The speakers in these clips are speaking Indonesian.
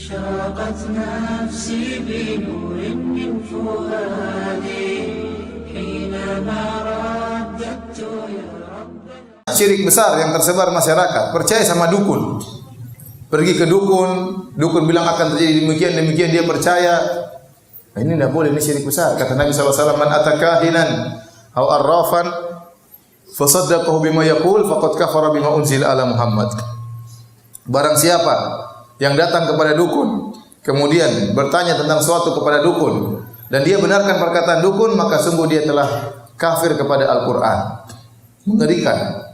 أشرقت نفسي بنور من فؤادي حينما رددت يا رب. Syirik besar yang tersebar masyarakat, percaya sama dukun. Pergi ke dukun, dukun bilang akan terjadi demikian, dia percaya. Nah, ini tidak boleh, ini syirik besar. Kata Nabi SAW, man atakahinan aw arrafan fasaddaqahu bima yaqul faqad kafara bima unzila ala Muhammad. Barang siapa yang datang kepada dukun, kemudian bertanya tentang suatu kepada dukun, dan dia benarkan perkataan dukun, maka sungguh dia telah kafir kepada Al-Quran. Mengerikan.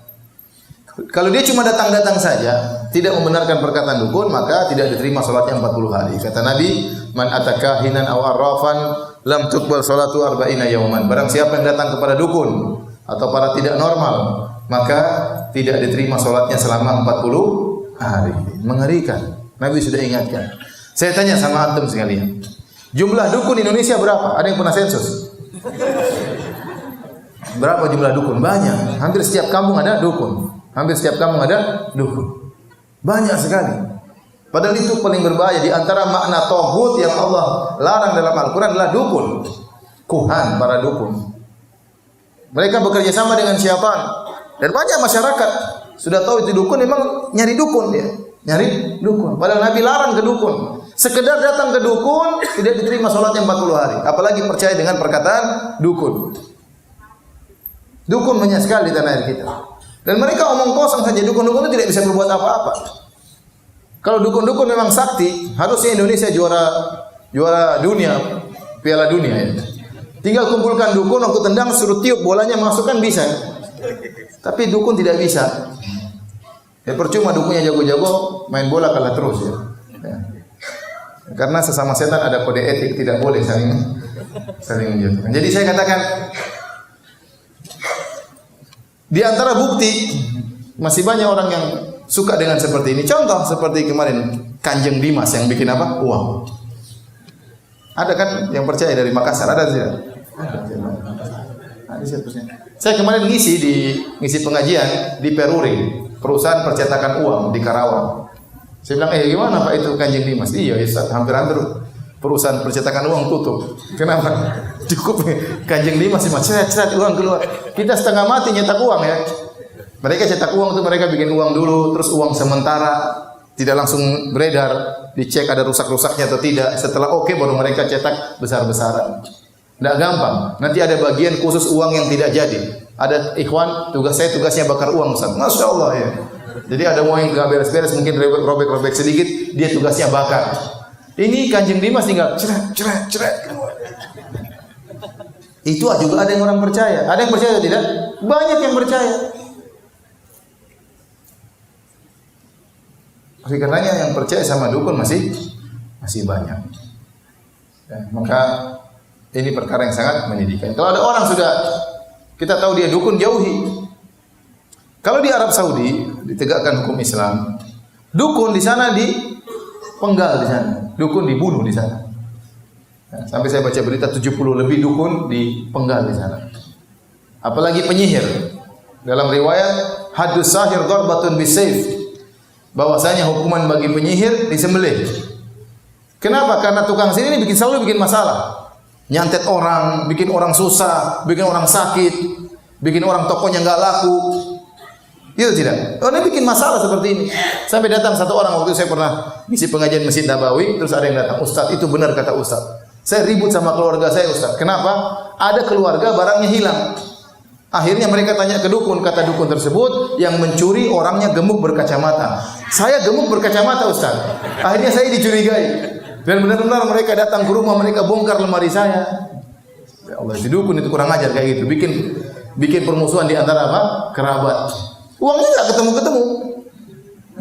Kalau dia cuma datang-datang saja, tidak membenarkan perkataan dukun, maka tidak diterima salatnya 40 hari. Kata Nabi, man atakahinan aw arrafan lam tuqbal salatu arba'ina yawman. Barang siapa yang datang kepada dukun atau para tidak normal, maka tidak diterima salatnya selama 40 hari. Mengerikan. Nabi sudah ingatkan. Saya tanya sama antum sekalian, jumlah dukun Indonesia berapa? Ada yang pernah sensus? Berapa jumlah dukun? Banyak. Hampir setiap kampung ada dukun. Hampir setiap kampung ada dukun. Banyak sekali. Padahal itu paling berbahaya. Di antara makna tauhid yang Allah larang dalam Al-Quran adalah dukun. Kuhan, para dukun. Mereka bekerja sama dengan syaitan. Dan banyak masyarakat sudah tahu itu dukun, memang nyari dukun dia. Nyari dukun. Padahal Nabi larang ke dukun. Sekedar datang ke dukun, tidak diterima sholatnya 40 hari. Apalagi percaya dengan perkataan dukun. Dukun banyak sekali di tanah air kita. Dan mereka omong kosong saja, dukun-dukun itu tidak bisa berbuat apa-apa. Kalau dukun-dukun memang sakti, harusnya Indonesia juara dunia, Piala Dunia ya. Tinggal kumpulkan dukun, waktu tendang suruh tiup bolanya masukkan bisa. Tapi dukun tidak bisa. Ya percuma dukunnya jago-jago, main bola kalah terus ya. Karena sesama setan ada kode etik, tidak boleh saling menjatuhkan. Jadi saya katakan, di antara bukti masih banyak orang yang suka dengan seperti ini. Contoh seperti kemarin Kanjeng Dimas yang bikin apa? Uang. Ada kan yang percaya dari Makassar? Ada tidak? Ada siapa? Saya kemarin ngisi pengajian di Peruri, perusahaan percetakan uang di Karawang. Saya bilang, gimana Pak itu Kanjeng Dimas? Iya Ustaz, hampir-hampir perusahaan percetakan uang tutup. Kenapa? Cukup Kanjeng Dimas cuma ceret uang keluar. Kita setengah mati nyetak uang ya. Mereka cetak uang itu mereka bikin uang dulu, terus uang sementara, tidak langsung beredar, dicek ada rusak-rusaknya atau tidak. Setelah oke baru mereka cetak besar-besaran. Tidak gampang. Nanti ada bagian khusus uang yang tidak jadi. Ada ikhwan, tugasnya bakar uang Ustaz. Masya Allah ya. Jadi ada uang yang nggak beres-beres, mungkin robek-robek sedikit, dia tugasnya bakar. Ini Kanjeng Dimas tinggal ceret. Itu juga ada yang orang percaya. Ada yang percaya atau tidak? Banyak yang percaya. Oleh karenanya yang percaya sama dukun masih banyak. Ya, maka ini perkara yang sangat menyedihkan. Kalau ada orang sudah kita tahu dia dukun, jauhi. Kalau di Arab Saudi ditegakkan hukum Islam, dukun di sana dipenggal di sana, dukun dibunuh di sana. Sampai saya baca berita 70 lebih dukun dipenggal di sana. Apalagi penyihir. Dalam riwayat haddus sahir darbatun bisayf. Bahwasanya hukuman bagi penyihir disembelih. Kenapa? Karena tukang sihir ini selalu bikin masalah. Nyantet orang, bikin orang susah, bikin orang sakit, bikin orang tokonya enggak laku. Itu tidak. Ini bikin masalah seperti ini. Sampai datang satu orang, waktu saya pernah ngisi pengajian Masjid Nabawi, terus ada yang datang, Ustaz, itu benar kata Ustaz. Saya ribut sama keluarga saya Ustaz. Kenapa? Ada keluarga barangnya hilang. Akhirnya mereka tanya ke dukun, kata dukun tersebut yang mencuri orangnya gemuk berkacamata. Saya gemuk berkacamata Ustaz. Akhirnya saya dicurigai. Dan benar-benar mereka datang ke rumah, mereka bongkar lemari saya. Ya Allah, si dukun itu kurang ajar kayak gitu. Bikin permusuhan di antara apa? Kerabat. Uangnya enggak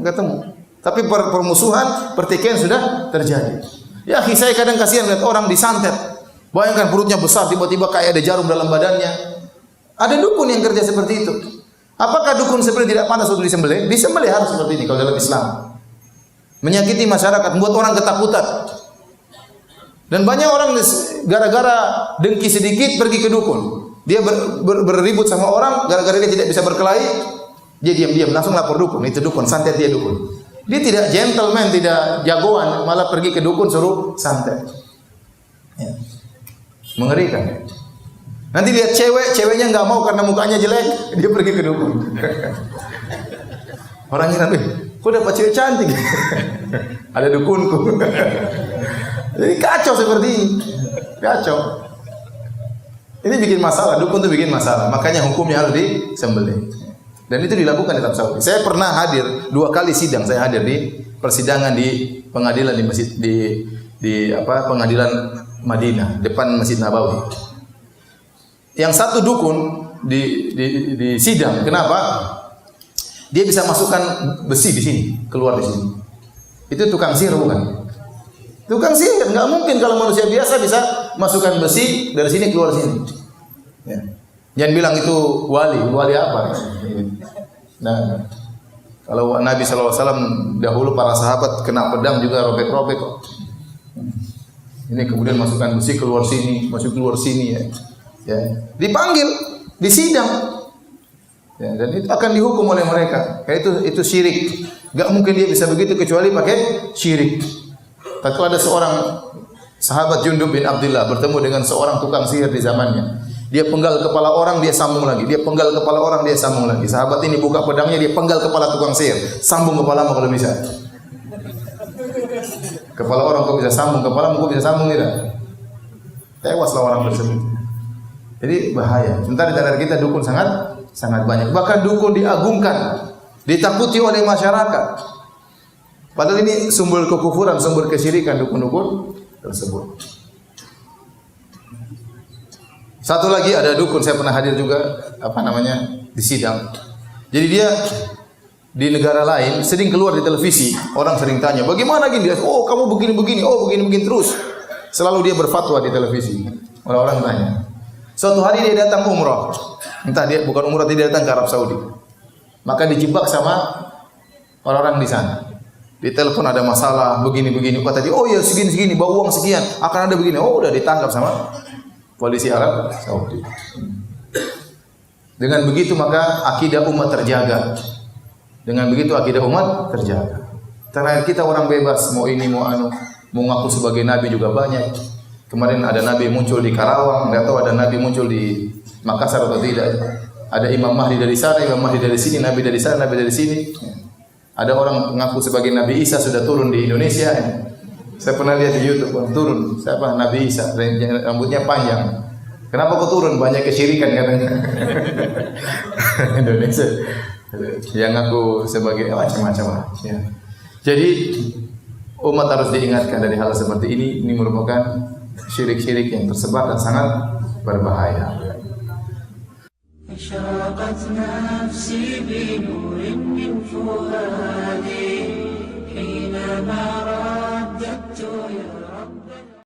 ketemu. Tapi permusuhan, pertikaian sudah terjadi. Ya, saya kadang kasihan lihat orang disantet. Bayangkan perutnya besar, tiba-tiba kayak ada jarum dalam badannya. Ada dukun yang kerja seperti itu. Apakah dukun seperti tidak pantas untuk disembelih? Disembelih harus seperti ini kalau dalam Islam. Menyakiti masyarakat, membuat orang ketakutan. Dan banyak orang gara-gara dengki sedikit pergi ke dukun. Dia berribut sama orang gara-gara dia tidak bisa berkelahi, dia diam-diam langsung lapor dukun. Itu dukun, santet dia dukun. Dia tidak gentleman, tidak jagoan, malah pergi ke dukun suruh santet. Ya. Mengerikan. Nanti lihat cewek, ceweknya nggak mau karena mukanya jelek, dia pergi ke dukun. Orangnya nanti, kok dapat cewek cantik? Ada dukunku. Jadi kacau seperti ini, kacau. Ini bikin masalah, dukun itu bikin masalah. Makanya hukumnya harus disembelih. Dan itu dilakukan di Arab Saudi. Saya pernah hadir 2 kali sidang. Saya hadir di persidangan di pengadilan di masjid di pengadilan Madinah depan Masjid Nabawi. Yang satu dukun di sidang. Kenapa? Dia bisa masukkan besi di sini, keluar di sini. Itu tukang sihir bukan? Tukang sihir, nggak mungkin kalau manusia biasa bisa masukkan besi dari sini keluar sini. Ya. Jangan bilang itu wali apa? Nah, kalau Nabi SAW dahulu para sahabat kena pedang juga robek-robek kok. Ini kemudian masukkan besi keluar sini, masuk keluar sini ya. Ya. Dipanggil, disidang. Ya, dan itu akan dihukum oleh mereka. Kayak itu syirik. Gak mungkin dia bisa begitu kecuali pakai syirik. Tapi ada seorang sahabat Jundub bin Abdullah bertemu dengan seorang tukang sihir di zamannya. Dia penggal kepala orang, dia sambung lagi. Dia penggal kepala orang, dia sambung lagi. Sahabat ini buka pedangnya, dia penggal kepala tukang sihir. Sambung kepalamu kalau bisa. Kepala orang kau bisa sambung, kepalamu kau bisa sambung tidak? Tewaslah orang tersebut. Jadi bahaya. Sementara di negara kita dukun sangat banyak. Bahkan dukun diagungkan, ditakuti oleh masyarakat. Padahal ini sumber kekufuran, sumber kesyirikan dukun-dukun tersebut. Satu lagi ada dukun, saya pernah hadir juga di sidang. Jadi dia di negara lain sering keluar di televisi, orang sering tanya, "Bagaimana gini?" Dia, "Oh, kamu begini-begini, oh begini-begini terus." Selalu dia berfatwa di televisi. Orang-orang tanya. Suatu hari dia datang umrah. Entah dia bukan umrah, dia datang ke Arab Saudi. Maka dijebak sama orang-orang di sana. Di telepon ada masalah begini-begini. Kata dia, "Oh ya segini-segini, bawa uang sekian, akan ada begini." Oh, udah ditangkap sama polisi Arab Saudi. Dengan begitu maka akidah umat terjaga. Dengan begitu akidah umat terjaga. Terakhir kita orang bebas, mau ini mau anu, mau ngaku sebagai nabi juga banyak. Kemarin ada nabi muncul di Karawang, enggak tahu ada nabi muncul di Makassar atau tidak. Ada Imam Mahdi dari sana, Imam Mahdi dari sini, nabi dari sana, nabi dari sini. Ada orang mengaku sebagai Nabi Isa sudah turun di Indonesia. Saya pernah lihat di YouTube, turun. Siapa? Nabi Isa, rambutnya panjang. Kenapa kok turun? Banyak kesyirikan katanya. Indonesia. Yang ngaku sebagai macam-macam. Ya. Jadi umat harus diingatkan dari hal seperti ini. Ini merupakan syirik-syirik yang tersebar dan sangat berbahaya. أشرقت نفسي بنور من فؤادي